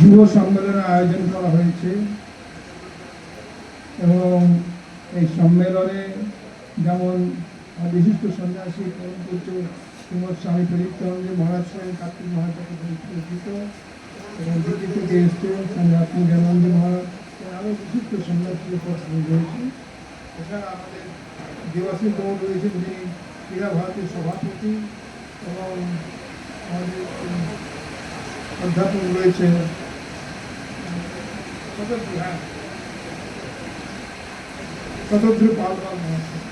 যুব সম্মেলনের আয়োজন করা হয়েছে এবং এই সম্মেলনে যেমন বিশিষ্ট সন্ন্যাসী পরম পূজ্য শ্রীমৎ স্বামী প্রদীপ্তানন্দ মহারাজ সাহেব কার্তিক মহারাজকে পরিচিত এবং দিল্লি থেকে এসছে স্বামী আত্মজ্ঞানন্দ মহারাজ আরও বিশিষ্ট সন্ন্যাসীর উপর রয়েছে। এছাড়া আমাদের দেবাশী গৌড় রয়েছেন, যিনি ক্রীড়া ভারতীর সভাপতি, এবং আমাদের অধ্যাপক রয়েছে শতদ্রু পালবাগ মহাশয়।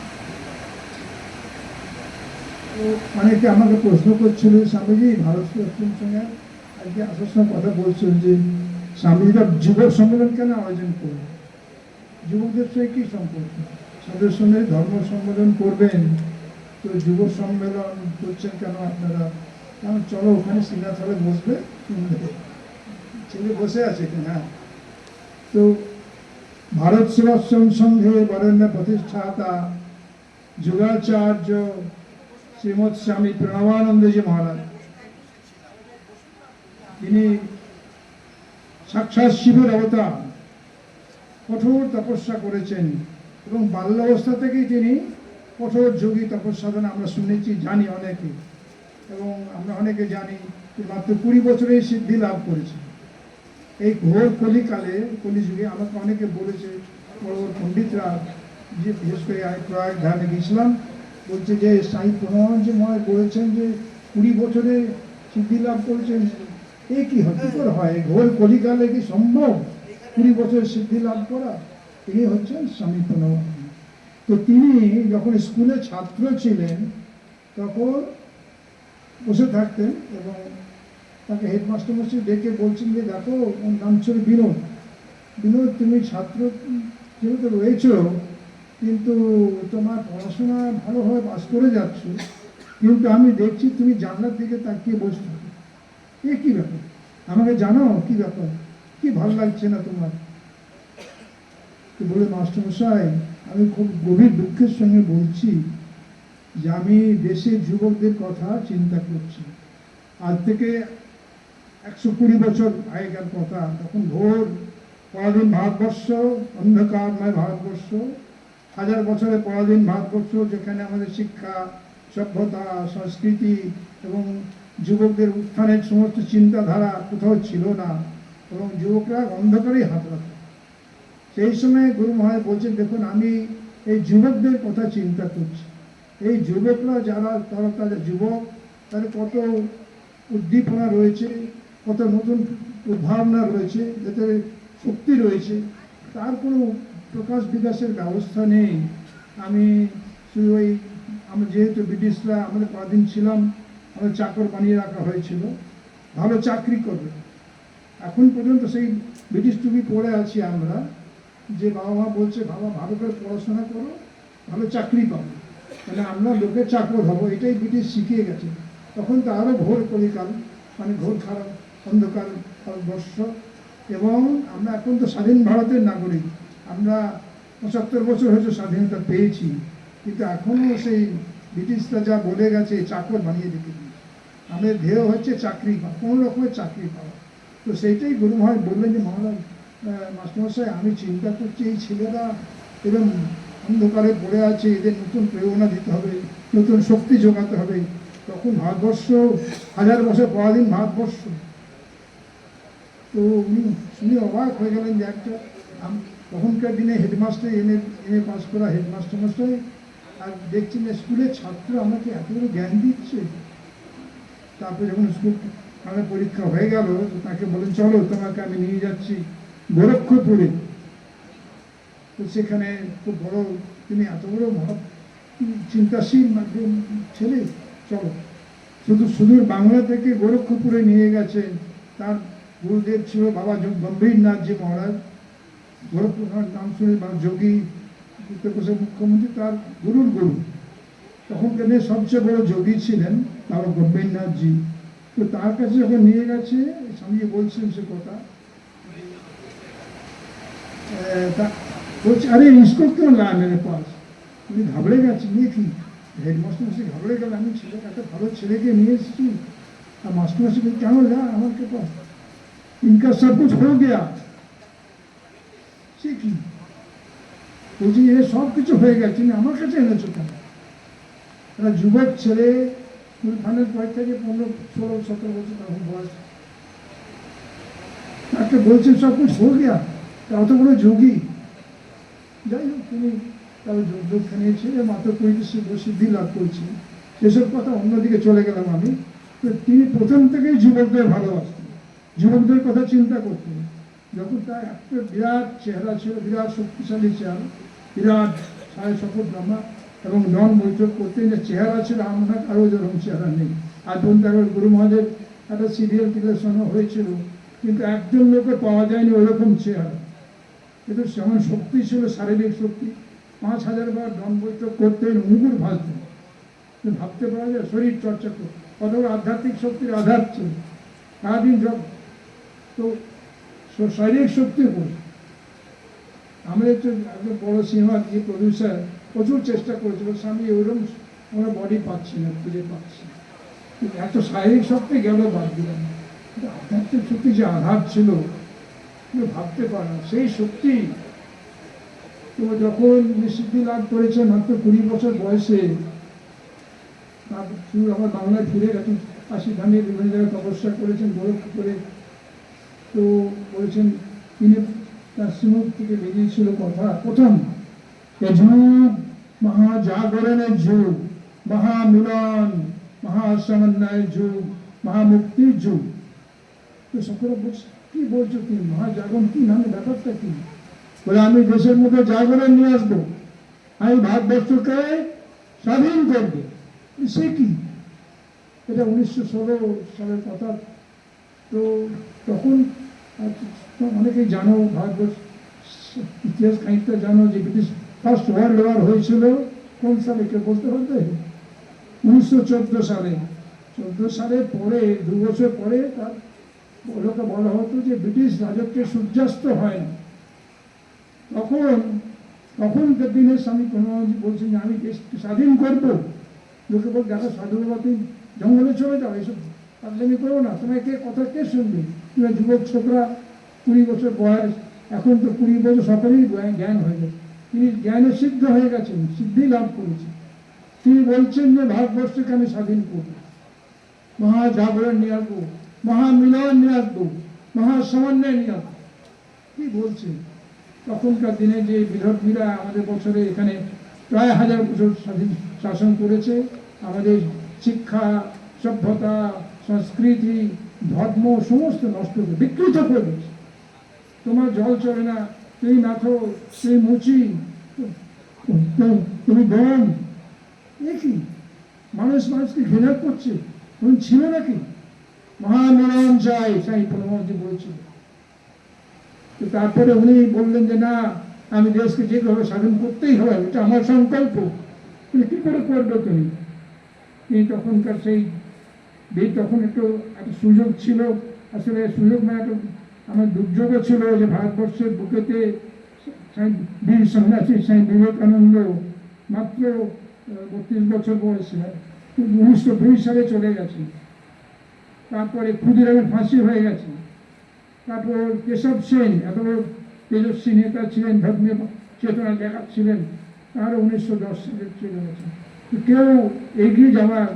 তো অনেকে আমাকে প্রশ্ন করছিল, স্বামীজি ভারত সেবাশ্রম সঙ্গে আজকে আসার সময় কথা বলছেন যে স্বামীজিরা যুব সম্মেলন কেন আয়োজন করবেন, যুবকদের সঙ্গে কী সম্পর্ক, তাদের সঙ্গে ধর্ম সম্মেলন করবেন, তো যুব সম্মেলন করছেন কেন আপনারা? কারণ চলো ওখানে সিংহাসনে বসবে, ছেলে বসে আছে কিনা। তো ভারত সেবাশ্রম সংঘের বরেণ্য প্রতিষ্ঠাতা যুগাচার্য শ্রীমৎ স্বামী প্রণবানন্দজি মহারাজ, তিনি সাক্ষাৎ শিবের অবতার, কঠোর তপস্যা করেছেন এবং বাল্যাবস্থা থেকেই তিনি কঠোর যোগী তপস্যাধনা আমরা শুনেছি, জানি অনেকে, এবং আমরা অনেকে জানি যে মাত্র 20 বছরেই সিদ্ধি লাভ করেছে। এই ঘোর কলিকালে, কলিযুগে আমাকে অনেকে বলেছে, বড় বড় পণ্ডিতরা, যে বিশেষ করে প্রয়াগ ধামে গিয়েছিলাম, বলছে যে স্বামী প্রণবানন্দ মহারাজ বলেছেন যে 20 বছরে সিদ্ধি লাভ করেছেন, এ কি হয়, ঘোর কলিকালে কি সম্ভব 20 বছরের সিদ্ধি লাভ করা? তিনি হচ্ছেন স্বামী প্রণবানন্দ। তো তিনি যখন স্কুলে ছাত্র ছিলেন তখন বসে থাকতেন এবং তাকে হেডমাস্টার মশাই ডেকে বলছেন যে দেখো, ওর নাম ছিল বিনোদ, বিনোদ তুমি ছাত্র যেহেতু রয়েছ, কিন্তু তোমার পড়াশোনা ভালোভাবে পাস করে যাচ্ছ, কিন্তু আমি দেখছি তুমি জানলার দিকে তাকিয়ে বসে থাকো, এ কী ব্যাপার, আমাকে জানো কি ব্যাপার, কি ভালো লাগছে না তোমার? তো বলে, মাস্টারমশাই আমি খুব গভীর দুঃখের সঙ্গে বলছি যে আমি দেশের যুবকদের কথা চিন্তা করছি। আজ থেকে 120 বছর আগেকার কথা, তখন ঘোর পরাধীন ভারতবর্ষ, অন্ধকারময় ভারতবর্ষ, 1000 বছরের পরাধীন ভারতবর্ষ, যেখানে আমাদের শিক্ষা, সভ্যতা, সংস্কৃতি এবং যুবকদের উত্থানের সমস্ত চিন্তাধারা কোথাও ছিল না, এবং যুবকরা অন্ধকারেই হাত রাখত। সেই সময় গুরু মহারাজ বলছেন, দেখুন আমি এই যুবকদের কথা চিন্তা করছি, এই যুবকরা যারা, তারা যুবক, তাদের কত উদ্দীপনা রয়েছে, কত নতুন উদ্ভাবনা রয়েছে, যাতে শক্তি রয়েছে, তার কোনো প্রকাশ বিকাশের ব্যবস্থা নেই। আমি শুধু ওই, আমরা যেহেতু ব্রিটিশরা আমাদের কদিন ছিলাম, আমাদের চাকর বানিয়ে রাখা হয়েছিল, ভালো চাকরি করবে, এখন পর্যন্ত সেই ব্রিটিশ টুপি পরে আছি আমরা, যে বাবা মা বলছে বাবা ভালো করে পড়াশোনা করো, ভালো চাকরি পাবো, মানে আমরা লোকের চাকর হবো, এটাই ব্রিটিশ শিখিয়ে গেছে। তখন তো আরও ঘোর কলিকাল, মানে ঘোর খারাপ অন্ধকার ভারতবর্ষ, এবং আমরা এখন তো স্বাধীন ভারতের নাগরিক, আমরা 75 বছর হয়েছে স্বাধীনতা পেয়েছি, কিন্তু এখনও সেই ব্রিটিশরা যা বলে গেছে চাকর বানিয়ে রেখে দিয়েছে। আমাদের ধ্যেয় হচ্ছে চাকরি পাওয়া, কোনো রকমের চাকরি পাওয়া। তো সেইটাই গুরু মহারাজ বললেন যে মহারাজ, মাস্টারমশাই আমি চিন্তা করছি এই ছেলেরা এবং অন্ধকারে পড়ে আছে, এদের নতুন প্রেরণা দিতে হবে, নতুন শক্তি যোগাতে হবে। তখন ভারতবর্ষ 1000 বছর পরাধীন ভারতবর্ষ। তো উনি শুনে অবাক হয়ে গেলেন যে একটা তখনকার দিনে হেডমাস্টার, এম এ পাস করা হেডমাস্টারমশাই, আর দেখছেন যে স্কুলের ছাত্র আমাকে এতগুলো জ্ঞান দিচ্ছে। তারপরে যখন স্কুল আমার পরীক্ষা হয়ে গেল, তাকে বলেন চলো তোমাকে আমি নিয়ে যাচ্ছি গোরক্ষপুরে। তো সেখানে খুব বড়, তিনি এত বড় চিন্তাশীল ছেলে, চলো। সুদূর বাংলা থেকে গোরক্ষপুরে নিয়ে গেছেন। তার গুরুদেব ছিল বাবা গম্ভীরনাথজি মহারাজ, গোরক্ষপুর নাম শুনে যোগী, উত্তরপ্রদেশের মুখ্যমন্ত্রী, তার গুরুর গুরু, তখনকার দিনে সবচেয়ে বড় যোগী ছিলেন বাবা গম্ভীরনাথজি। তো তার কাছে যখন নিয়ে গেছে, স্বামীজি বলছেন সে কথা, বলছে আরে इसको क्यों लाया मेरे पास? উনি ঘাবড়ে গেছে, নিয়ে কি হেডমাস্টার ঘাবড়ে গেল, আমি ছেলে, একটা ভালো ছেলেকে নিয়ে এসেছি, আর মাস্টারমশাই কেন যা আমার পাস? इनका सब कुछ हो गया। সে কি বলছি, এ সব কিছু হয়ে গেছে, তুমি আমার কাছে এনেছো কেন? একটা যুবক ছেলে, খানের পর থেকে 15, 16, 17 বছর তখন বয়স, তাকে বলছেন সব কিছু হয়ে গেয়া, অত বড় যোগী। যাই হোক, তিনি তার দীক্ষা নিয়েছে, মাত্র 35 সিদ্ধি লাভ করছে। সেসব কথা অন্যদিকে চলে গেলাম আমি। তিনি প্রথম থেকেই যুবকদের ভালোবাসতেন, যুবকদের কথা চিন্তা করতেন। যখন তার একটা বিরাট চেহারা ছিল, বিরাট শক্তিশালী চেহারা, বিরাট সাড়ে শপথ ব্রহ্মা, এবং নন বৈঠক করতেন, যে চেহারা ছিল আমরা কারো যেরকম চেহারা নেই। আজ পর্যন্ত একবার গুরু মহাদেব একটা সিরিয়াল টিলেশনও হয়েছিল, কিন্তু একজন লোকে পাওয়া যায়নি ওরকম চেহারা। কিন্তু যেমন শক্তি ছিল, শারীরিক শক্তি, 5000 বার নন বৈঠক করতেন, মুগুর ভাজতেন। ভাবতে পারা যায় শরীর চর্চা করতে, কত আধ্যাত্মিক শক্তির আধার ছিল সারাদিন। তো শারীরিক শক্তির উপর আমাদের তো একজন বড় সিনেমা যে প্রডিউসার প্রচুর চেষ্টা করেছিল, স্বামী ওইরকম আমরা বডি পাচ্ছি না, খুঁজে পাচ্ছি না। এত শারীরিক শক্তি গেল বাদ দিলাম, আধ্যাত্মিক শক্তি যে আধার ছিল ভাবতে পারা, সেই শক্তি তো যখন সিদ্ধি লাভ করেছে মাত্র 20 বছর বয়সে, আমার বাংলায় ফিরে গেছেন, কাশি ধামে বিভিন্ন জায়গায় তপস্যা করেছেন, গোরখ করে। তো বলেছেন তিনি, তার শ্রীমুখ থেকে বেরিয়েছিল কথা, প্রথম যুগ মহাজাগরণের যুগ, মহামিলন, মহাসমন্বয়ের যুগ, মহামুক্তির যুগ। তো সকলে বলছে, কি বলছো তুমি, মহাজাগরণ কি নামে, ব্যাপারটা কি? বলে আমি দেশের মধ্যে জাগরণ নিয়ে আসবো, আমি ভারতবর্ষকে স্বাধীন করবো। সে কি? এটা 1916 সালের কথা। তো তখন অনেকেই জানো, ভারতবর্ষ ইতিহাস খানিকটা জানো, যে ব্রিটিশ ফার্স্ট ওয়ার্ল্ড ওয়ার হয়েছিল কোন সালে, কেউ বলতে পারবে? 1914 সালে। 14 সালের পরে 2 বছর পরে তার লোকে বলা হতো যে ব্রিটিশ রাজত্বের সূর্যাস্ত হয় না। তখনকার দিনে স্বামী প্রণবানন্দজি বলছেন যে আমি দেশকে স্বাধীন করবো। লোকে বল, যারা স্বাধীন তুমি জঙ্গলে চলে যাও, এসব পাগলামি করো না, তোমাকে কথা কে শুনবে? তুমি যুবক ছোকরা, 20 বছর বয়স, এখন তো 20 বছর সকলেই জ্ঞান হয়ে গেছে। তিনি জ্ঞানে সিদ্ধ হয়ে গেছেন, সিদ্ধি লাভ করেছেন। তিনি বলছেন যে ভারতবর্ষকে আমি স্বাধীন করবো, মহাজাগরণ নিয়ে আসবো, মহামিলন নিয়ে আসবো, মহাসমন্বয় নিয়ে আসবো। কি বলছেন? তখনকার দিনে যে বিধর্মীরা আমাদের বছরে এখানে প্রায় 1000 বছর স্বাধীন শাসন করেছে, আমাদের শিক্ষা, সভ্যতা, সংস্কৃতি, ধর্ম সমস্ত নষ্ট করে বিকৃত করে দিয়েছে। তোমার জল চলে না, তুমি নাথো, তুমি মুচি, তুমি বন, এ কি? মানুষকে ঘৃণা করছে। তুমি ছিল নাকি? মহামিলন চাই, সাই প্রণবানন্দজি বলছিল। তো তারপরে উনি বললেন যে না, আমি দেশকে যেভাবে স্বাধীন করতেই হবে, এটা আমার সংকল্প। তুমি কি করে করবে তুমি? তখনকার তখন একটু একটা সুযোগ ছিল, আসলে সুযোগ না, একটা আমার দুর্যোগও ছিল যে ভারতবর্ষের বুকেতে বীর সন্ন্যাসী স্বামী বিবেকানন্দ মাত্র 32 বছর বয়সে 1902 সালে চলে গেছে। তারপরে ক্ষুদিরামের ফাঁসি হয়ে গেছে। তারপর কেশব সেন এত বড় তেজস্বী নেতা ছিলেন, ধর্মীয় চেতনা দেখাচ্ছিলেন, তারও 1910 সালে চলে গেছে। কেউ এগিয়ে যাওয়ার,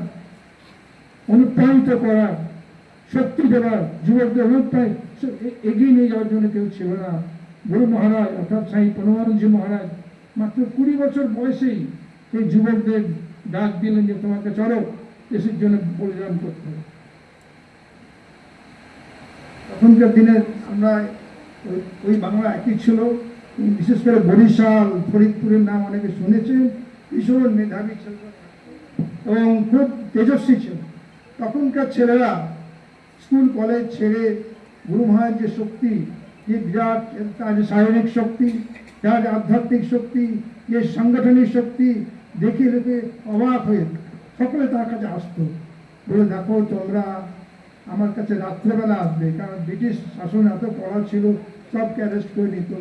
অনুপ্রাণিত করার, শক্তি দেওয়ার, যুবকদের অনুপ্রাণিত এগিয়ে নিয়ে যাওয়ার জন্য কেউ ছিল না। গুরু মহারাজ অর্থাৎ স্বামী প্রণবানন্দজি মহারাজ মাত্র 20 বছর বয়সেই সেই যুবকদের ডাক দিলেন যে তোমাকে চলো দেশের জন্য বলিদান করতে হবে। তখনকার দিনে আমরা ওই বাংলা একই ছিল, বিশেষ করে বরিশাল, ফরিদপুরের নাম অনেকে শুনেছেন। ভীষণ মেধাবী ছিল এবং খুব তেজস্বী ছিল। তখনকার ছেলেরা স্কুল কলেজ ছেড়ে গুরু মহারাজের যে শক্তি, যে বিরাট তার যে শারীরিক শক্তি, তার যে আধ্যাত্মিক শক্তি, যে সাংগঠনিক শক্তি দেখে দেখে অবাক হয়ে সকলে তার কাছে আসতো। বলে দেখো তোমরা আমার কাছে রাত্রেবেলা আসবে, কারণ ব্রিটিশ শাসন এত কড়া ছিল, সবকে অ্যারেস্ট করে নিত।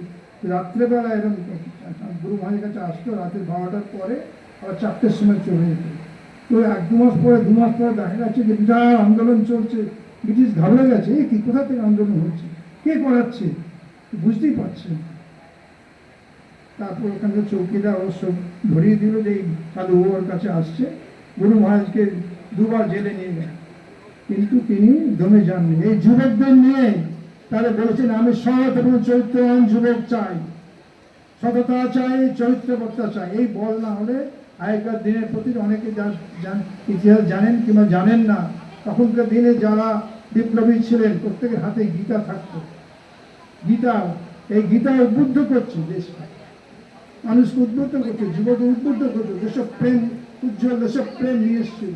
রাত্রেবেলা এরকম গুরু মহারাজের কাছে আসতো, রাতের 12টার পরে, আবার 4টের সময় চলে যেত। তো 1-2 মাস পরে, 2 মাস পরে দেখা যাচ্ছে যে বিরাট আন্দোলন চলছে, ব্রিটিশ ঘাবড়ে গেছে, কি কোথা থেকে আন্দোলন হচ্ছে। কে করাচ্ছে বুঝতেই পারছেন। তারপর ওখানে চৌকিদার অবশ্য ধরিয়ে দিল যে এই সাধু ওর কাছে আসছে, গুরু মহারাজকে দুবার জেলে নিয়ে গেল, কিন্তু তিনি দমে যাননি। এই যুবকদের নিয়ে তারা বলেছেন, আমি সৎ এবং চরিত্রবান যুবক চাই, সততা চাই, চরিত্রবত্তা চাই। এই বল না হলে আগেকার দিনের প্রতি অনেকে ইতিহাস জানেন কিংবা জানেন না, তখনকার দিনে যারা বিপ্লবী ছিলেন প্রত্যেকের হাতে গীতা থাকতো। গীতা, এই গীতা উদ্বুদ্ধ করছে দেশকে, মানুষকে উদ্বুদ্ধ করছে, যুবককে উদ্বুদ্ধ করছে, দেশপ্রেম, উজ্জ্বল দেশপ্রেম নিয়ে এসেছিল।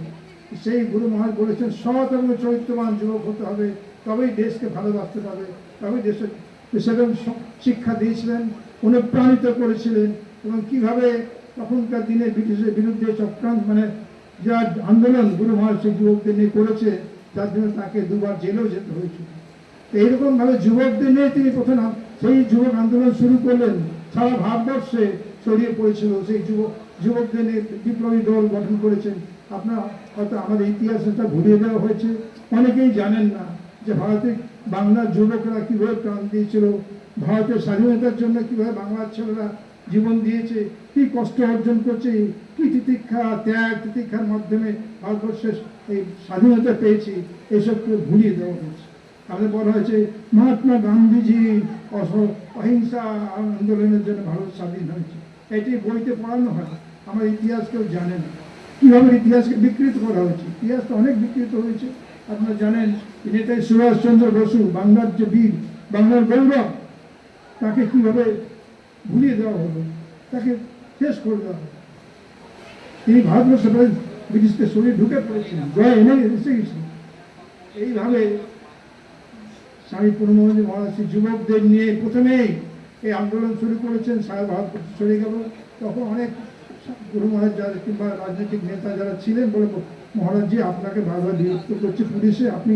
সেই গুরু মহারাজ বলেছেন সৎ এবং চরিত্রবান যুবক হতে হবে, তবেই দেশকে ভালোবাসতে পারবে, তবেই দেশের শিক্ষা দিয়েছিলেন, অনুপ্রাণিত করেছিলেন। এবং কিভাবে তখনকার দিনে ব্রিটিশের বিরুদ্ধে চক্রান্ত মানে যা আন্দোলন গুরু মহারাজ সেই যুবকদের নিয়ে করেছে, যার জন্য তাকে দুবার জেলেও যেতে হয়েছিল। এইরকম ভাবে যুবকদের নিয়ে তিনি প্রথম সেই যুবক আন্দোলন শুরু করলেন, সারা ভারতবর্ষে ছড়িয়ে পড়েছিল। সেই যুবকদের নিয়ে বিপ্লবী দল গঠন করেছেন। আপনার হয়তো আমাদের ইতিহাসটা ভুলিয়ে দেওয়া হয়েছে, অনেকেই জানেন না যে ভারতের বাংলার যুবকরা কীভাবে প্রাণ দিয়েছিল, ভারতের স্বাধীনতার জন্য কীভাবে বাংলার ছেলেরা জীবন দিয়েছে, কী কষ্ট অর্জন করছে, কী তিতিক্ষা, ত্যাগ তিতিক্ষার মাধ্যমে ভারতবর্ষের এই স্বাধীনতা পেয়েছি, এইসবকে ভুলিয়ে দেওয়া হয়েছে। আমাদের বলা হয়েছে মহাত্মা গান্ধীজি অহিংসা আন্দোলনের জন্য ভারত স্বাধীন হয়েছে, এটি বইতে পড়ানো হয়, আমার ইতিহাস কেউ জানে না। কীভাবে ইতিহাসকে বিকৃত করা হয়েছে, ইতিহাস তো অনেক বিকৃত হয়েছে। আপনারা জানেন নেতাজি সুভাষচন্দ্র বসু, বাংলার যে বীর, বাংলার গৌরব, তাকে কীভাবে ভুলিয়ে দেওয়া হলো, তাকে শেষ করে দেওয়া হলো। তিনি ভারতবর্ষে ব্রিটিশকে শরীরে ঢুকে পড়েছিলেন, জয় এনে এসে গেছিলেন। এইভাবে স্বামী পূর্ণমোহন মহারাজ যুবকদের নিয়ে প্রথমেই এই আন্দোলন শুরু করেছেন, সারা ভারতবর্ষ ছড়িয়ে গেল। তখন অনেক গুরু মহারাজ যারা কিংবা রাজনৈতিক নেতা যারা ছিলেন বলে, মহারাজজি আপনাকে বারবার বিরক্ত করছে পুলিশে, আপনি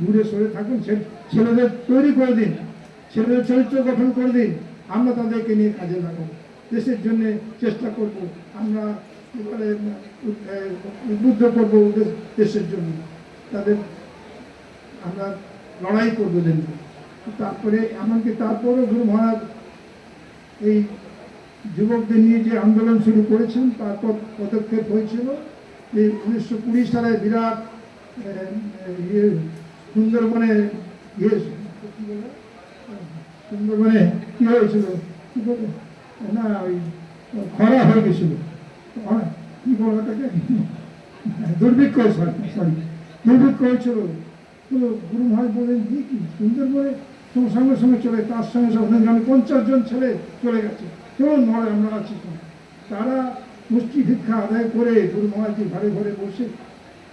দূরে সরে থাকুন, ছেলেদের তৈরি করে দিন, ছেলেদের চরিত্র গঠন করে দিন, আমরা তাদেরকে নিয়ে কাজে লাগাবো, দেশের জন্য চেষ্টা করব, আমরা উদ্বুদ্ধ করবো দেশের জন্য, তাদের আমরা লড়াই করবো দেন। তারপরে এমনকি তারপরেও গুরু মহারাজ এই যুবকদের নিয়ে যে আন্দোলন শুরু করেছেন, তারপর পদক্ষেপ হয়েছিল যে 1920 সালে বিরাট সুন্দরবনে সুন্দরবনে কি হয়েছিল না, ওই খরা হয়ে গেছিল, কি বলো ওটাকে, দুর্ভিক্ষ, দুর্ভিক্ষ হয়েছিল। তো গুরু মহারাজ বললেন কি সুন্দরবনে সঙ্গে সঙ্গে চলে, তার সঙ্গে সঙ্গে 50 জন ছেলে চলে গেছে, চলুন মহারাজ আমরা আছি। তারা মুষ্টি ভিক্ষা আদায় করে গুরু মহারাজকে ঘরে ঘরে বসে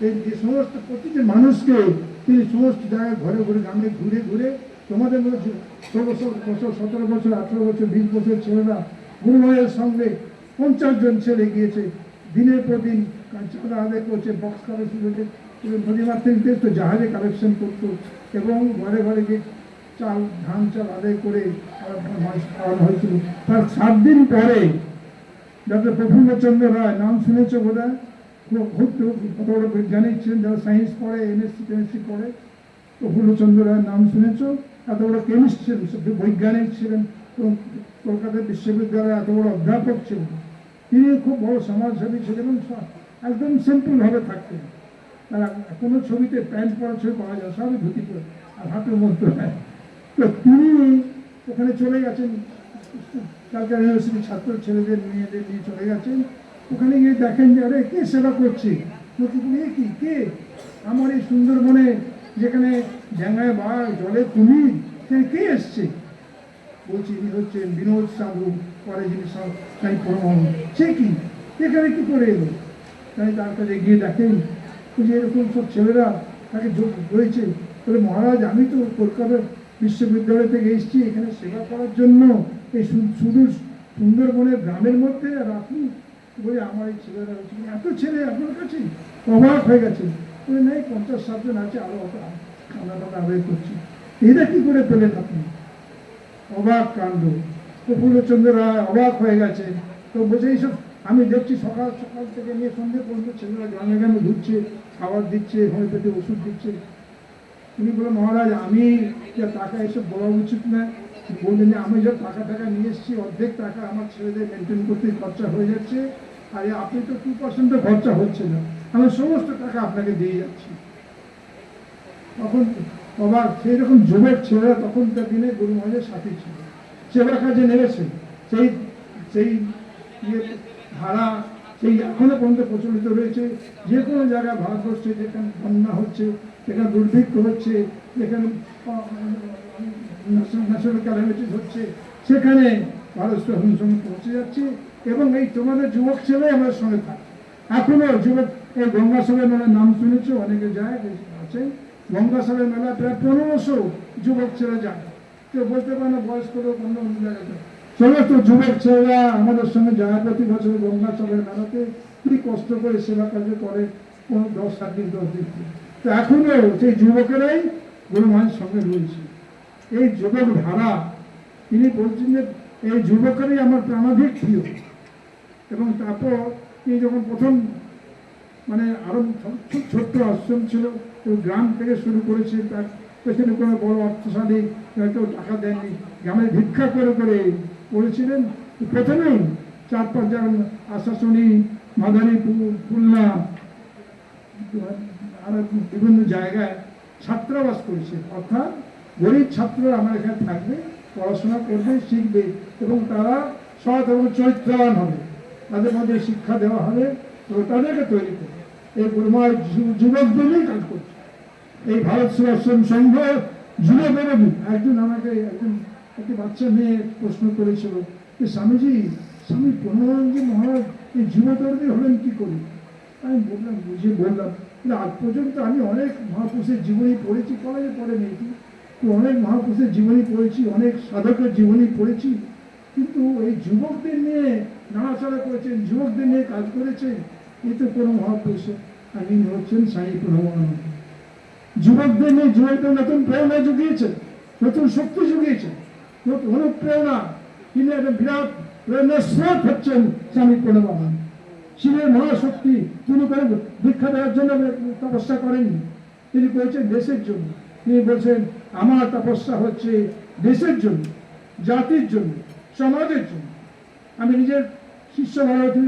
এই যে সমস্ত প্রতিটি মানুষকে তিনি সমস্ত জায়গায় ঘরে ঘরে গ্রামে ঘুরে ঘুরে, তোমাদের মধ্যে 16 বছর 17 বছর 18 বছর 20 বছর ছেলেরা গুরু মহারাজের সঙ্গে 50 জন ছেলে গিয়েছে, দিনের পর দিন চাঁদা আদায় করছে, বক্স কালেকশন করছে, নদীমার থেকে তো জাহাজে কালেকশন করতো এবং ঘরে ঘরে গিয়ে চাল ধান চাল আদায় করে খাওয়ানো হয়েছিল। তার 7 দিন পরে ডক্টর প্রফুল্লচন্দ্র রায়, নাম শুনেছ বোধ হয়, কত বড় বৈজ্ঞানিক ছিলেন, যারা সায়েন্স পড়ে, এমএসসি কেমিস্ট্রি পড়ে, প্রফুল্লচন্দ্র রায় নাম শুনেছ, এত বড় কেমিস্ট ছিলেন, বৈজ্ঞানিক ছিলেন এবং কলকাতা বিশ্ববিদ্যালয়ে এত বড় অধ্যাপক ছিলেন। তিনি খুব বড় সমাজসেবী ছিলেন এবং একদম সিম্পলভাবে থাকতেন। তারা কোনো ছবিতে প্যান্ট পরা ছবি পাওয়া যায়, সবই ধুতি করে আর হাতের মধ্যে হয়। তো তিনি ওখানে চলে গেছেন, ক্যালকাটা ইউনিভার্সিটির ছাত্র ছেলেদের মেয়েদের নিয়ে চলে গেছেন। ওখানে গিয়ে দেখেন যে আরে কে সেবা করছে, কি কে আমার এই সুন্দরবনে যেখানে ড্যাঙ্গায় বা জলে কুমির, কে এসছে? বলছি ইনি হচ্ছেন বিনোদ সাধু, পরে যিনি তাই পরমহংস। সে কি এখানে কি করে এলো? তাই তার কাছে গিয়ে দেখেন যে এরকম সব ছেলেরা তাকে যোগ রয়েছে। বলে মহারাজ আমি তো কলকাতা বিশ্ববিদ্যালয় থেকে এসেছি এখানে সেবা করার জন্য, এই শুধু সুন্দরবনের গ্রামের মধ্যে, আর আপনি বলে আমার এই ছেলেরা এত ছেলে আপনার কাছে? অবাক হয়ে গেছে। বলে নেই 50-60 জন আছে, আরো আমরা আদায় করছি। এটা কি করে পেলেন আপনি? অবাক কাণ্ড। প্রফুল্লচন্দ্র রায় অবাক হয়ে গেছে। তো বলছে এইসব আমি দেখছি সকাল সকাল থেকে নিয়ে সন্ধ্যে পর্যন্ত ছেলেরা গ্রামে গ্রামে ঘুরছে, খাবার দিচ্ছে, হোমিওপ্যাথি ওষুধ দিচ্ছে। তিনি বলে মহারাজ আমি যে টাকা এসব বলা উচিত না। বললেন যে আমি যে টাকা নিয়ে এসেছি, অর্ধেক টাকা আমার ছেলেদের মেনটেন করতে খরচা হয়ে যাচ্ছে, আর আপনি তো 2% খরচা হচ্ছে না, আমি সমস্ত টাকা আপনাকে দিয়ে যাচ্ছি। তখন অবাক, সেই রকম যুবক ছেলেরা তখনকার দিনে গুরু মহারাজের সাথী ছিল, সেবা কাজে নেমেছে। সেই সেই ইয়ে ধারা সেই এখনো পর্যন্ত প্রচলিত রয়েছে। যে কোনো জায়গায় ভারতবর্ষে যেখানে বন্যা হচ্ছে, যেখানে দুর্ভিক্ষ হচ্ছে, যেখানে ন্যাশনাল ক্যালামিটিস হচ্ছে, সেখানে ভারত সেবাশ্রমের সঙ্গে পৌঁছে যাচ্ছে। এবং এই তোমাদের যুবক ছেলে আমাদের সঙ্গে থাকে এখনো। যুবক এই গঙ্গাসাগর মেলার নাম শুনেছে, অনেকে যায় আছে। গঙ্গাসাগর মেলা প্রায় 1500 যুবক ছেলে যায়। কেউ বলতে পারে না বয়স্ক লোক অন্য অন্য জায়গাতে, সমস্ত যুবক ছেলেরা আমাদের সঙ্গে যায় প্রতি বছর গঙ্গাসাগর মেলাতে। কি কষ্ট করে সেবা কার্য করে, কোনো 10 দিন 10 দিন। তো এখনো সেই যুবকেরাই গুরু মহারাজের সঙ্গে রয়েছে। এই যুবক ধারা, তিনি বলছেন যে এই যুবকেরই আমার প্রাণাধিক প্রিয়। এবং তারপর তিনি যখন প্রথম মানে আরো ছোট্ট আশ্রম ছিল, গ্রাম থেকে শুরু করেছে, তার পেছনে কোনো বড় অর্থশালী কেউ টাকা দেয়নি, গ্রামে ভিক্ষা করে করে করেছিলেন। প্রথমেই 4-5 জন আশাশুনি, মাদারীপুর, খুলনা আর বিভিন্ন জায়গায় ছাত্রাবাস করেছে। অর্থাৎ গরিব ছাত্ররা আমার এখানে থাকবে, পড়াশোনা করবে, শিখবে, এবং তারা সৎ এবং চরিত্রবান হবে, তাদের মধ্যে শিক্ষা দেওয়া হবে এবং তাদেরকে তৈরি করবে। এই গুরু মহারাজ যুবকদের নিয়েই কাজ করছে। এই ভারত সেবাশ্রম সংঘ যুবকের একজন আমাকে একটি বাচ্চা মেয়ে প্রশ্ন করেছিল যে স্বামীজি, স্বামী প্রণবানন্দ মহারাজ এই যুবকদের হলেন কি করে? আমি বললাম, বুঝে বললাম, আজ পর্যন্ত আমি অনেক মহাপুরুষের জীবনী পড়েছি, কলেজে পড়ে মেয়েটি, তো অনেক মহাপুরুষের জীবনী পড়েছি, অনেক সাধকের জীবনী পড়েছি, কিন্তু এই যুবকদের নিয়ে নাড়াচাড়া করেছেন, যুবকদের নিয়ে কাজ করেছেন, এই তো কোনো মহাপুরুষ। আমি হচ্ছেন স্বামী প্রণবানন্দ। যুবকদের নিয়ে যুবকদের নতুন প্রেরণা জুগিয়েছেন, নতুন শক্তি জুগিয়েছেন, নতুন অনুপ্রেরণা। তিনি একটা বিরাট প্রেরণার স্রোত হচ্ছেন স্বামী প্রণবানন্দ। শিবের মহাশক্তি, তিনি করে দীক্ষা দেওয়ার জন্য তপস্যা করেননি, তিনি করেছেন দেশের জন্য। তিনি বলছেন আমার তপস্যা হচ্ছে দেশের জন্য, জাতির জন্য, সমাজের জন্য। আমি নিজের শিষ্য ভারতী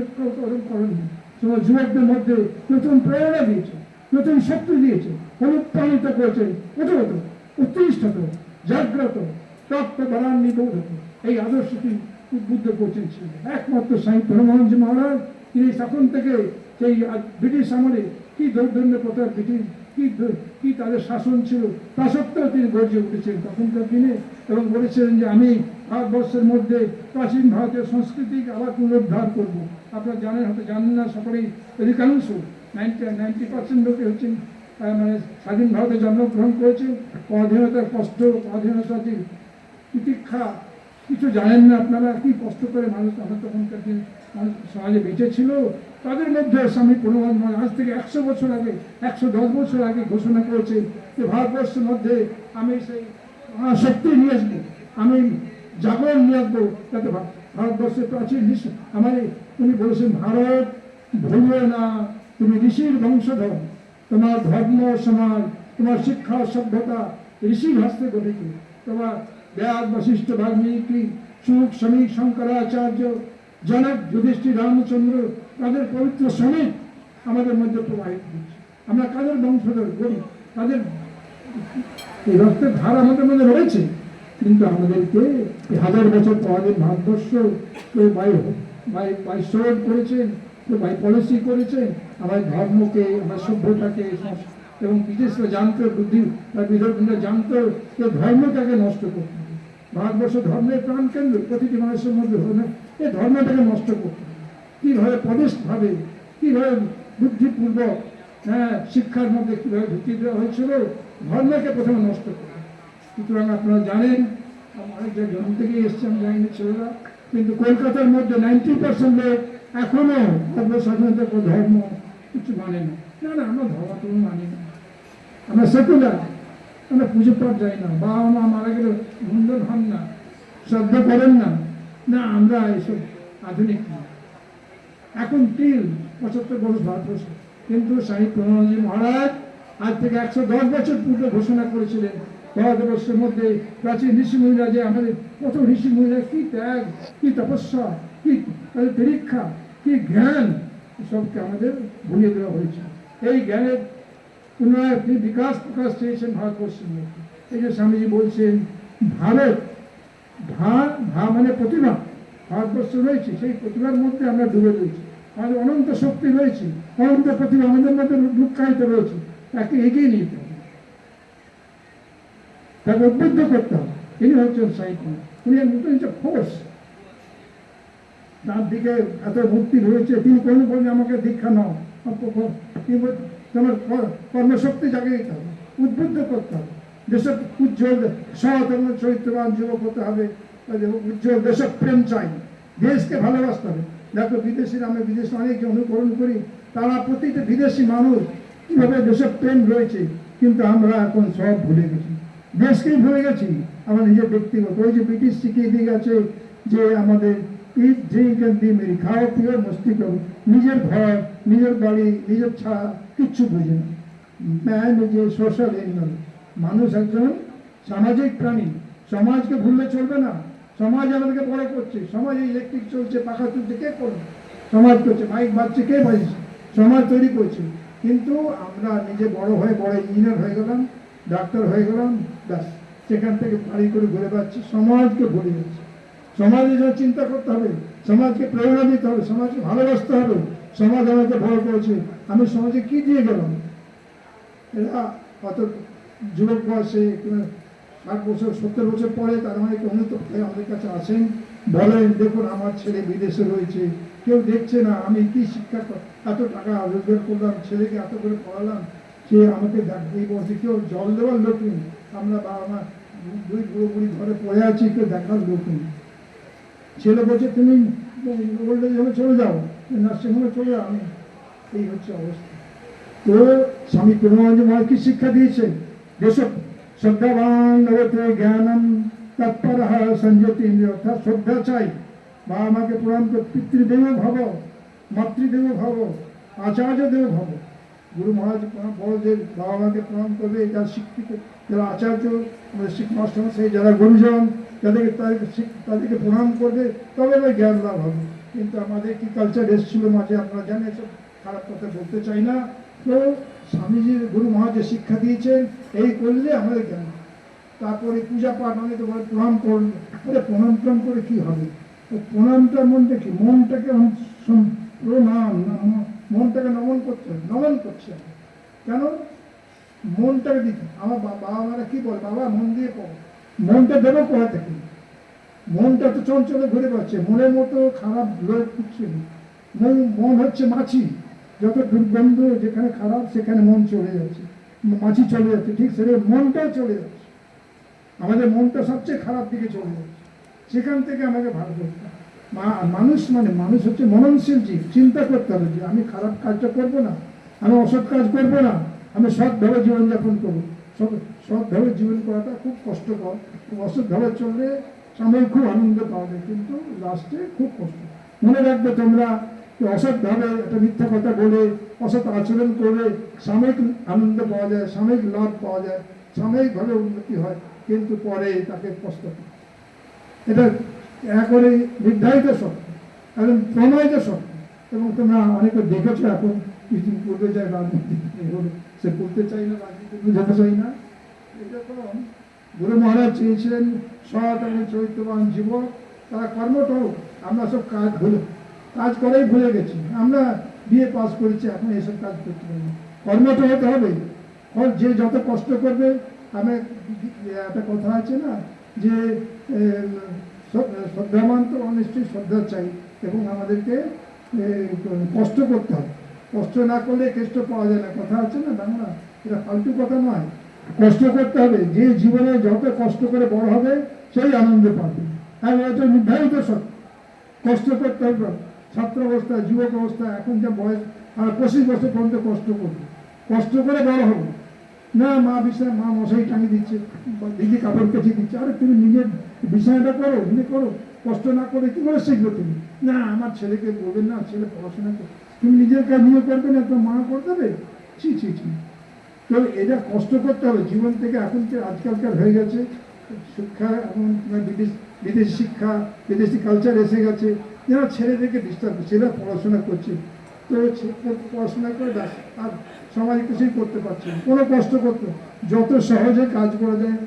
করেননি, তোমার যুবকদের মধ্যে নতুন প্রেরণা দিয়েছে, নতুন শক্তি দিয়েছে, অনুপ্রাণিত করেছে। ওঠো ওঠো, উত্তিষ্ঠত, জাগ্রত, তপ্ত বারান্বিত ওঠো, এই আদর্শটি উদ্বুদ্ধ করছেন ছিলেন একমাত্র স্বামী প্রণবানন্দ মহারাজ। তিনি তখন থেকে সেই ব্রিটিশ আমলে কি দৌর্জন্য প্রথার ব্রিটিশ কি তাদের শাসন ছিল, তা সত্ত্বেও তিনি গর্জে উঠেছেন তখনকার দিনে, এবং বলেছিলেন যে আমি ভারতবর্ষের মধ্যে প্রাচীন ভারতের সংস্কৃতিকে আবার পুনরুদ্ধার করব। আপনারা জানেন, হয়তো জানেন না সকলেই, অধিকাংশ 90% লোকে হচ্ছেন মানে স্বাধীন ভারতে জন্মগ্রহণ করেছে, পরাধীনতার কষ্ট, পরাধীনতার যে প্রতীক্ষা কিছু জানেন না আপনারা, কি কষ্ট করে মানুষ আমরা তখনকার দিন মানুষ সমাজে বেঁচে ছিল। তাদের মধ্যে স্বামী প্রণবানন্দ আজ থেকে 100 বছর আগে, 110 বছর আগে ঘোষণা করেছে যে ভারতবর্ষের মধ্যে আমি সেই শক্তি নিয়ে আসবো, আমি জাগরণ নিয়ে আসবো, যাতে ভারতবর্ষের প্রাচীন আমার উনি বলেছেন ভারত ভুলিও না, তুমি ঋষির বংশধর, তোমার ধর্ম সমাজ, তোমার শিক্ষা সভ্যতা ঋষির হস্তে গঠিত। তোমার ব্যাস, বশিষ্ঠ, বাল্মীকি, সুখ, সমীর, শঙ্করাচার্য, জনক, যুধিষ্ঠির, রামচন্দ্র, তাদের পবিত্র সমেত আমাদের মধ্যে প্রবাহিত হচ্ছে। আমরা কাদের বংশধর গরিব, তাদের এই রক্তের ধার আমাদের মধ্যে রয়েছে, কিন্তু আমাদেরকে 1000 বছর পরাধীন ভারতবর্ষ কেউ বাই শোধ করেছেন, কেউ বাই পলিসি করেছেন, আমার ধর্মকে, আমার সভ্যতাকে, এবং বিদেশরা জানতো, বুদ্ধি বা বিদর্ভীরা জানতো যে ধর্মটাকে নষ্ট করতে হবে। ভারতবর্ষ ধর্মের প্রাণ কেন্দ্র, প্রতিটি মানুষের মধ্যে এই ধর্মটাকে নষ্ট করতে হবে। কীভাবে পদেশভাবে, কীভাবে বুদ্ধিপূর্বক শিক্ষার মধ্যে কীভাবে ঢুকিয়ে দেওয়া হয়েছিল, ধর্মকে প্রথমে নষ্ট করে। সুতরাং আপনারা জানেন, অনেক জায়গায় জন্ম থেকেই এসছে, আমি জানি না ছেলেরা, কিন্তু কলকাতার মধ্যে 90% লোক এখনো সর্বসাধারণত ধর্ম কিছু মানে না। না না, আমরা ধর্ম তুমি মানি না, আমরা সেকুলার, আমরা পুজো পাঠ যাই না, বাবা মা মারা গেলে মুন্ডন হন না, শ্রদ্ধা করেন না, না আমরা এইসব আধুনিক না। এখন 75 বছর ভারতবর্ষ, কিন্তু স্বামী প্রণবানন্দ মহারাজ আজ থেকে 110 বছর পূর্বে ঘোষণা করেছিলেন ভারতবর্ষের মধ্যে প্রাচীন ঋষি মহিলা যে আমাদের কত ঋষি মহিলা কি ত্যাগ, কি তপস্যা, কি তাদের পরীক্ষা, কি জ্ঞান, সবকে আমাদের ভুলিয়ে দেওয়া হয়েছে। এই জ্ঞানের পুনরায় বিকাশ প্রকাশ চেয়েছেন ভারতবর্ষের মধ্যে। এই যে স্বামীজি বলছেন ভারত, ভা মানে প্রতিভা ভারতবর্ষ রয়েছে, সেই প্রতিভার মধ্যে আমরা ডুবে রয়েছি। আমাদের অনন্ত শক্তি রয়েছে, অনন্ত প্রতিভা আমাদের মধ্যে লুক্কায়িত রয়েছে, তাকে এগিয়ে নিতে হবে, তাকে উদ্বুদ্ধ করতে হবে। ইনি হচ্ছেন সাইকেল, উনি নতুন যে ফোর্স, তার দিকে এত ভক্তি রয়েছে। তিনি কোনো বলেন আমাকে দীক্ষা নাও, তোমার কর্মশক্তি জাগিয়ে দিতে হবে, উদ্বুদ্ধ করতে হবে। দেশের উজ্জ্বল সৎ এবং চরিত্রবান যুবক হতে হবে, উজ্জ্বল দেশপ্রেম চাই, দেশকে ভালোবাসতে হবে। দেখো বিদেশিরা, আমি বিদেশে অনেককে অনুকরণ করি, তারা প্রতিটা বিদেশি মানুষ কীভাবে দেশপ্রেম রয়েছে, কিন্তু আমরা এখন সব ভুলে গেছি, দেশকেই ভুলে গেছি। আমার নিজের ব্যক্তিগত, ওই যে ব্রিটিশ শিখিয়ে দিয়ে গেছে যে আমাদের ইট ড্রিঙ্ক অ্যান্ড বি মেরি, খাও পিও মস্তি করো, নিজের ঘর, নিজের বাড়ি, নিজের ছাড়া কিচ্ছু বুঝে না। Man is a social animal, মানুষ একজন সামাজিক প্রাণী, সমাজকে ভুললে চলবে না। সমাজ আমাদেরকে বড় করছে, সমাজে ইলেকট্রিক চলছে, পাখা চলছে, কে করবে? সমাজ করছে, মাইক বাজছে, কে বাজছে? সমাজ তৈরি করছে। কিন্তু আমরা নিজে বড় হয়ে বড় ইঞ্জিনিয়ার হয়ে গেলাম, ডাক্তার হয়ে গেলাম, ব্যাস সেখান থেকে বাড়ি করে ঘুরে পাচ্ছি, সমাজকে ভুলে যাচ্ছি। সমাজের জন্য চিন্তা করতে হবে, সমাজকে প্রেরণা দিতে হবে, সমাজকে ভালোবাসতে হবে। সমাজ আমাকে বড় করেছে, আমি সমাজে কি দিয়ে গেলাম? এরা কত যুবক বয়সে 60 বছর 70 বছর পরে তারা অনেকে অনুতপ্ত হয়ে আমাদের কাছে আসেন, বলেন দেখুন আমার ছেলে বিদেশে রয়েছে, কেউ দেখছে না, আমি কি শিক্ষা এত টাকা রোজগার করলাম, ছেলেকে এত করে পড়ালাম, সে আমাকে এই বলছে, কেউ জল দেওয়ার লোক নেই, আমরা বাবা মা দুই বুড়ো বুড়ি ঘরে পড়ে আছি, কেউ দেখার লোক নেই। ছেলে বলছে তুমি ওল্ড এজ হোমে চলে যাও, নার্সিং হোমে চলে যাও, আমি এই হচ্ছে অবস্থা। তো স্বামী প্রেমানন্দ মহারাজ কি শিক্ষা দিয়েছেন? দেশ শ্রদ্ধাবান নবতে জ্ঞানম তৎপর সংযতি, অর্থাৎ শ্রদ্ধা চাই, বাবা মাকে প্রণাম করে, পিতৃদেব ভব, মাতৃদেব ভব, আচার্য দেব ভব। গুরু মহারাজ বড়দের বাবা মাকে প্রণাম করবে, যারা শিক্ষিত, যারা আচার্য, আমাদের মাস্টারমশাই, যারা গুরুজন, তাদেরকে প্রণাম করবে, তবে জ্ঞান লাভ হবে। কিন্তু আমাদের কি কালচার এসেছিল মাঝে, আপনারা জানেন, এসব খারাপ কথা বলতে চাই না। তো স্বামীজির গুরু মহারাজ শিক্ষা দিয়েছেন, এই করলে আমাদের জ্ঞান। তারপরে পূজা পাঠ মানে তো বলে প্রণাম করবে, প্রণাম ট্রাম করে কি হবে? প্রণামটা মনটা কি, মনটাকে প্রণাম, মনটাকে নমন করতে হবে, নমন করছে কেন? মনটাকে দিতে। আমার বাবা মারা কি বলে, বাবা মন দিয়ে পড়ো, মনটা দেবো কোথা থেকে? মনটা তো চঞ্চলে ঘুরে পাচ্ছে, মনের মতো খারাপ লোক কিছু নেই। মন হচ্ছে মাছি, যত দুর্গন্ধ যেখানে খারাপ সেখানে মন চলে যাচ্ছে, মাছি চলে যাচ্ছে, ঠিক সেরকম মনটাও চলে যাচ্ছে। আমাদের মনটা সবচেয়ে খারাপ দিকে চলে যাচ্ছে, সেখান থেকে আমাকে ভালো করতে হবে। মানুষ হচ্ছে মননশীল জীব, চিন্তা করতে হবে যে আমি খারাপ কাজটা করবো না, আমি অসৎ কাজ করবো না, আমি সৎভাবে জীবনযাপন করবো। সৎভাবে জীবন করাটা খুব কষ্টকর, অসৎভাবে চললে সাময়িক খুব আনন্দ পাওয়া যায়, কিন্তু লাস্টে খুব কষ্ট। মনে রাখবে তোমরা, অসৎভাবে একটা মিথ্যা কথা বলে, অসৎ আচরণ করে সাময়িক আনন্দ পাওয়া যায়, সাময়িক লাভ পাওয়া যায়, সাময়িকভাবে উন্নতি হয়, কিন্তু পরে তাকে কষ্ট পায়। এটা একেবারে নির্ধারিত সত্য, একদম প্রমাণিত সত্য। এবং তোমরা অনেকে দেখেছো, এখন কিছুদিন পূর্বে যায় রাজনীতি সে বলতে চাই না, রাজনীতি বুঝাতে চাই না। এরকম গুরু মহারাজ চেয়েছিলেন সৎ এবং চরিত্রবান যুবক, তারা কর্মঠ হোক। আমরা সব কাজ করেই ভুলে গেছি, আমরা বিএ পাস করেছি, এখন এসব কাজ করতে পারি না। কর্মঠ হতে হবে, যে যত কষ্ট করবে। আমি একটা কথা আছে না যে শ্রদ্ধাবান তো নিশ্চয়ই শ্রদ্ধা চাই, এবং আমাদেরকে কষ্ট করতে হবে। কষ্ট না করলে কেষ্ট পাওয়া যায় না, কথা আছে না বাংলা, এটা ফালতু কথা নয়। কষ্ট করতে হবে, যে জীবনে যত কষ্ট করে বড় হবে সেই আনন্দ পাবে। হ্যাঁ, এটা নির্ধারিত সত্য, কষ্ট করতে হবে। ছাত্র অবস্থায়, যুবক অবস্থায়, এখন যা বয়স, আর 25 বছর পর্যন্ত কষ্ট করবে, কষ্ট করে বড় হবে না। মা মশাই টাঙিয়ে দিচ্ছে, দিদি কাপড় কেচে দিচ্ছে, আরে তুমি নিজের বিছানাটা করো, নিজে করো। কষ্ট না করে কি করে শিখবে তুমি? না, আমার ছেলেকে বলবেন না, ছেলে পড়াশোনা করে, তুমি নিজের কাজ নিয়ে করবে না, তো মা করে দেবে? ছি ছি ছি, তো এটা কষ্ট করতে হবে জীবন থেকে। এখন যে আজকালকার হয়ে গেছে শিক্ষা, এখন বিদেশি শিক্ষা, বিদেশি কালচার এসে গেছে, যারা ছেলেদেরকে ডিস্টার্ব করছে, ছেলেরা পড়াশোনা করছে, তো পড়াশোনা করে ব্যাস আর সমাজ কিছুই করতে পারছে না, কোনো কষ্ট করতে। যত সহজে কাজ করা যায়,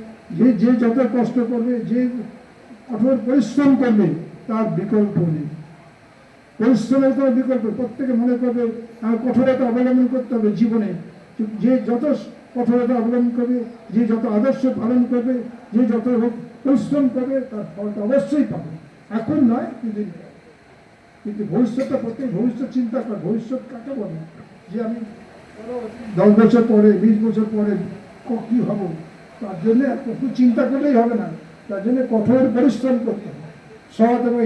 যে যত কষ্ট করবে, যে কঠোর পরিশ্রম করবে, তার বিকল্প নেই। পরিশ্রমের কোনো বিকল্প, প্রত্যেকে মনে করবে আমার কঠোরতা অবলম্বন করতে হবে জীবনে। যে যত কঠোরতা অবলম্বন করবে, যে যত আদর্শ পালন করবে, যে যত পরিশ্রম করবে, তার ফলটা অবশ্যই পাবে। এখন নয়, কিন্তু ভবিষ্যৎটা প্রত্যেক ভবিষ্যৎ চিন্তা করে। ভবিষ্যৎ কাকে বলে? যে আমি 10 বছর পরে, 20 বছর পরে কি হব, তার জন্য একটু চিন্তা করলেই হবে না। তার জন্য কঠোর পরিশ্রম করতে হবে। সৎ এবং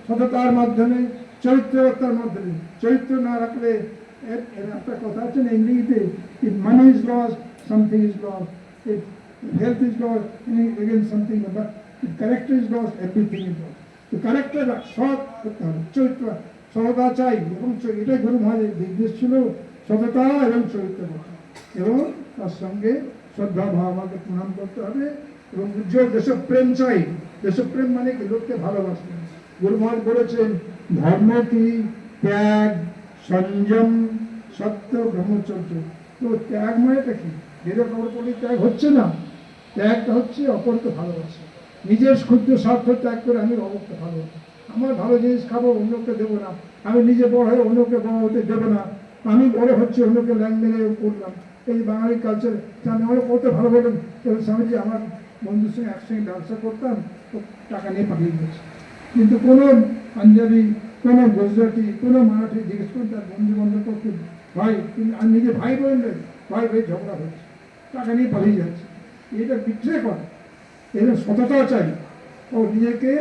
সততার মাধ্যমে, চরিত্রতার মাধ্যমে। চরিত্র না রাখলে, একটা কথা আছে না ইংরেজিতে, if money is lost, something is lost, if health is lost, again something, but if character is lost, everything is lost. তো ক্যারেক্টার সৎ করতে হবে, চরিত্র, সততা চাই। এবং এটাই গুরু মহারাজের নির্দেশ ছিল, সততা এবং চরিত্র, এবং তার সঙ্গে শ্রদ্ধা ভাবাকে প্রণাম করতে হবে, এবং উজ্জ্বল দেশপ্রেম চাই। দেশপ্রেম মানে কি? লোককে ভালোবাসবেন। গুরু মহারাজ বলেছেন, ধর্ম কি? ত্যাগ, সংযম, সত্য, ব্রহ্মচর্য। তো ত্যাগ মানেটা কি? বেদের খবর পড়লে ত্যাগ হচ্ছে না। ত্যাগটা হচ্ছে অপরকে ভালোবাসা। নিজের ক্ষুদ্র স্বার্থ ত্যাগ করে আমি অপরকে ভালোবাসি। আমার ভালো জিনিস খাবো, অন্যকে দেবো না। আমি নিজে বড় হয়ে অন্যকে বড় হতে দেবো না। আমি বড় হচ্ছে, অন্যকে ল্যাং মেরে করলাম। এই বাঙালি কালচারে আমি অনেক কত ভালো বলেন, স্বামীজি আমার বন্ধুর সঙ্গে একসঙ্গে ব্যবসা করতাম, তো টাকা নিয়ে পাঠিয়ে দিয়েছে। কিন্তু কোনো পাঞ্জাবি, কোনো গুজরাটি, কোনো মারাঠি জিজ্ঞেস করুন তার বন্ধু বান্ধব করতে, ভাই আর নিজে ভাই বোনদের ভাই ঝগড়া হচ্ছে, টাকা নিয়ে পালিয়ে যাচ্ছে। এটা বিক্রে করে, এটা সততা চাই। ও নিজেকে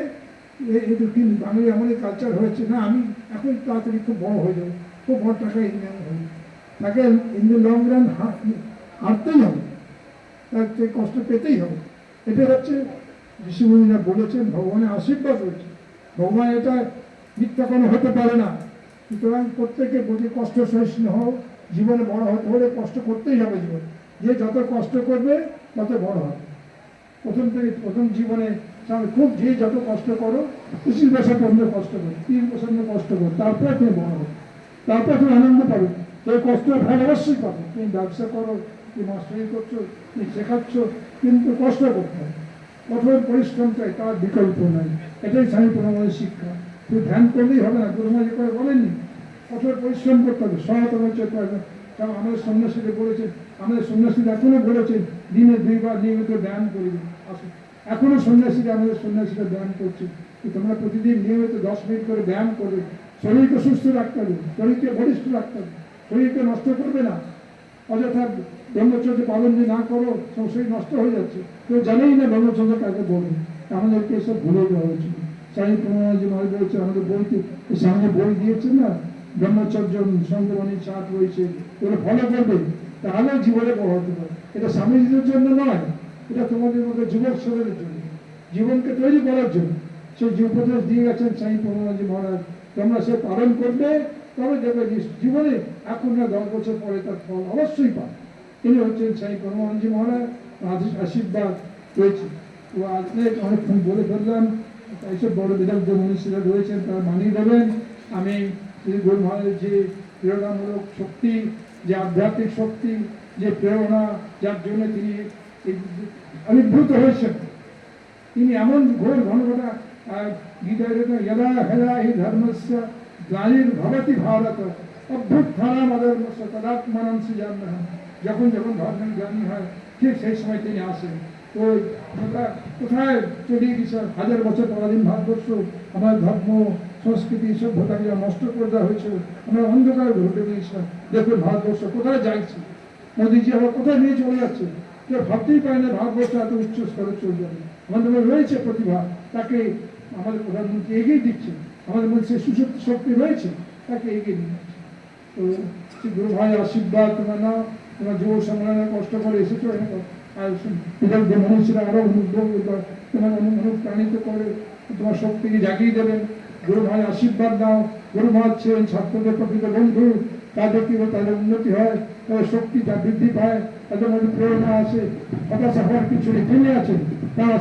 বাঙালি আমাদের কালচার হয়েছে না, আমি এখন তাড়াতাড়ি খুব বড় হয়ে যাবো, খুব বড় টাকা ইনকাম হবে, তাকে ইন দ্য লং রান হারতেই হবে, তাকে কষ্ট পেতেই হবে। এটা হচ্ছে ঋষিমুনিরা বলেছেন, ভগবানের আশীর্বাদ রয়েছে। ভগবান এটা মিথ্যা কোনো হতে পারে না। সুতরাং প্রত্যেকে প্রতি কষ্ট সহিষ্ণু হও। জীবনে বড় হতে হলে কষ্ট করতেই হবে জীবনে। যে যত কষ্ট করবে তত বড় হবে। প্রথম জীবনে খুব যে যত কষ্ট করো, 25 বছর পর্যন্ত কষ্ট করো, 30 বছর পর্যন্ত কষ্ট করো, তারপরে তুমি বড় হবে, তারপরে তুমি আনন্দ পাবে। এই কষ্টের ফল অবশ্যই পাবে। তুমি ব্যবসা করো, তুমি মাস্টারি করছো, তুমি শেখাচ্ছ, কিন্তু কষ্ট করতে হবে, কঠোর পরিশ্রম চাই, তার বিকল্প নাই। এটাই স্বামী প্রণামের শিক্ষা। তুই ধ্যান করলেই হবে না, গুরু মহারাজ করে বলেননি, কঠোর পরিশ্রম করতে হবে। সনাতন আমাদের সন্ন্যাসীদের বলেছেন, আমাদের সন্ন্যাসীরা এখনো বলেছেন দিনে 2 বার নিয়মিত ধ্যান করবে। আসুন, এখনো সন্ন্যাসীরা, আমাদের সন্ন্যাসীরা ধ্যান করছে। তোমরা প্রতিদিন নিয়মিত 10 মিনিট করে ব্যায়াম করবে। শরীরকে সুস্থ রাখতে হবে, শরীরকে বলিষ্ঠ রাখতে হবে, শরীরকে নষ্ট করবে না। অযথা ব্রহ্মচর্য পালন যে না করো, শরীর নষ্ট হয়ে যাচ্ছে। কেউ জানেই না ব্রহ্মচর্য কাকে বলবে। আমাদেরকে এসব ভুলে দেওয়া হয়েছিল। স্বামী প্রণামজি মহারাজ বলছে, আমাদের বইতে সামনে বই দিয়েছে না, ব্রহ্মচর্য সংযমনী চাট রয়েছে, ওগুলো ফলো করবে, তাহলে জীবনে বড় হতে পারে। এটা স্বামীজিদের জন্য নয়, এটা তোমাদের মতো যুবক ছেলেদের জন্য, জীবনকে তৈরি করার জন্য। সেই যে উপদেশ দিয়ে গেছেন স্বামী প্রণামজি মহারাজ, তোমরা সে পালন করবে, তবে দেখবে জীবনে এখন না 10 বছর পরে তার ফল অবশ্যই পাবে। তিনি হচ্ছেন স্বামী প্রণামজি মহারাজ, আশীর্বাদ রয়েছে। তো আজকে অনেকক্ষণ বলে ফেললাম, এইসব বড় বিদগ্ধ মনীষীরা রয়েছেন, তারা মানিয়ে দেবেন। আমি গুরু মহারাজের যে প্রেরণামূলক শক্তি, যে আধ্যাত্মিক শক্তি, যে প্রেরণা, যার জন্য তিনি আবির্ভূত হয়েছেন, তিনি এমন ঘোর ঘনঘটা গীতায় যদা হেলা হি ধর্মস্য গ্লানির্ভবতি ভারত অভ্যুত্থানম অধর্মস্য তদাত্মানম সৃজাম্যহম। যখন যখন ধর্মের জ্ঞানী হয়, ঠিক সেই সময় তিনি আসেন। তো কোথায় চলে গেছে 1000 বছর পরাধীন ভারতবর্ষ, আমার ধর্ম, সংস্কৃতি, সভ্যতাকে নষ্ট করে দেওয়া হয়েছিল, আমরা অন্ধকার ঘটে গিয়েছিলাম। দেখুন ভারতবর্ষ কোথায় যাচ্ছে, মোদীজি আবার কোথায় নিয়ে চলে যাচ্ছে। কেউ ভাবতেই পারে না ভারতবর্ষ এত উচ্চ স্তরে চলে যাবে। আমাদের মধ্যে রয়েছে প্রতিভা, তাকে আমাদের প্রধানমন্ত্রী এগিয়ে দিচ্ছে। আমাদের মধ্যে সে সুশক্তি শক্তি রয়েছে, তাকে এগিয়ে দিচ্ছে। তো শ্রী গুরু ভাই আশীর্বাদ তোমার নাও, তোমার যুব সম্মেলনে কষ্ট করে এসেছো, আর বিদগ্ধ মনীষীরা আরো তোমার অনুপ্রাণিত করে তোমার শক্তিকে জাগিয়ে দেবেন। গুরু ভাই আশীর্বাদ দাও। গুরু মহারাজ ছিলেন ছাত্রদের প্রকৃত বন্ধু, তাদের কি তাদের উন্নতি হয়, তাদের শক্তিটা বৃদ্ধি পায়, তাদের মধ্যে প্রেরণা আছে, হতাশা হওয়ার কিছু নেই, থেমে আছেন তারা